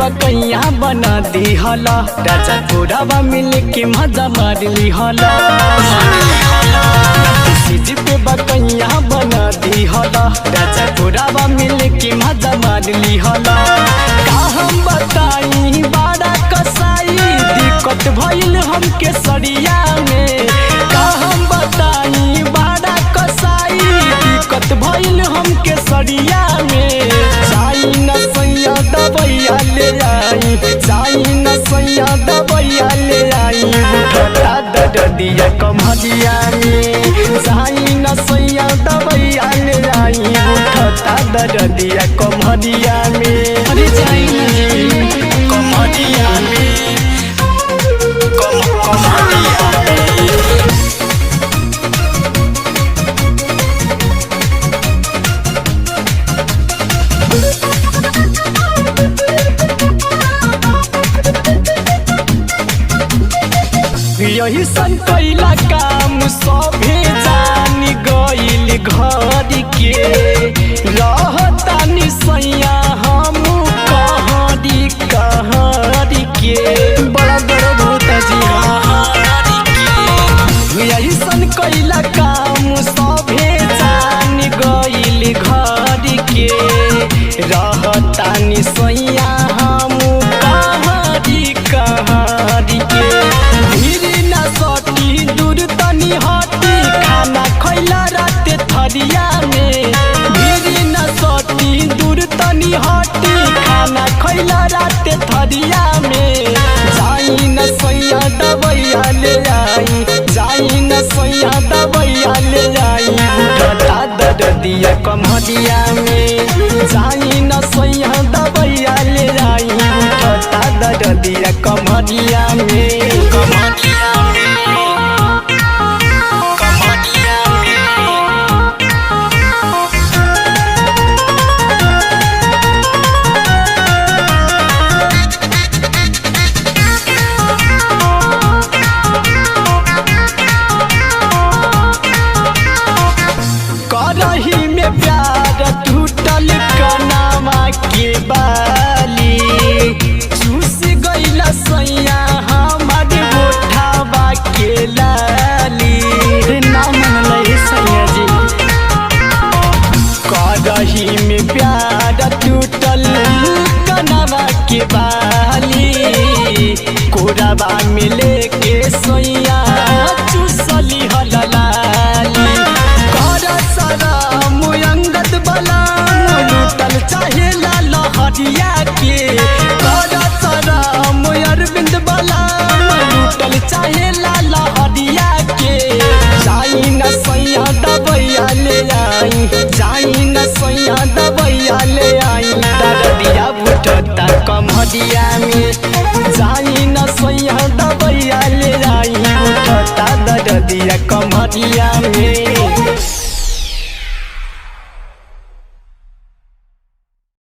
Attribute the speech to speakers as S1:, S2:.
S1: बकैया बना दी हला राजा तोरावा मिल के मजा मार ली हला सीज पे बकैया बना दी हला राजा तोरावा मिल के मजा मार ली हला का हम बताई बड़ा कसाई दिक्कत भइल हमके सरिया में का हम बताई बड़ा कसाई दिक्कत भइल हमके सरिया में जाई न सैया दबैया ले आई जाई न सैया दबैया ले आई उठता दर्दिया कमरिया में जाई न सैया दबैया ले आई उठता दर्दिया कमरिया में अरे जाई न कमरिया में कमरिया में यही सन कैला काम सभे जान गइल घर के रहतानी सैया हम कहरी कहरी के बड़ा दर्द होता जी यही सन कैला काम सभे जान गइल घर के रहतानी सैया हम कहरी कहरी के दूर तनी हटी खाना खैला रात थरिया में भीड़ न सटी दूर तनी हटी खाना खैला रात थरिया में जाई न सैया दबैया ले आई जाई न सैया दबैया ले आई उठता दर्दिया कमरिया में जाई न सैया दबैया ले आई उठता दर्दिया कमरिया में कमरिया में करही में प्यार टूटल कनावा के बाली चूस गइला सैया हमारे गोठावा के लाली ना मनलै सैया जी करही में प्यार टूटल कनावा के बाली कोराबा में लेके सैया चूसली हलाली मुयंगत बला लूटल चाहे लहरिया के कर सरा मुयरबिंद बला लूटल चाहे लहरिया के जाई न सैया दबैया ले आई जाई न सैया दबैया ले आई दर्दिया उठता कमरिया में जाई न सैया दबैया ले आई उठता दर्दिया कमरिया में।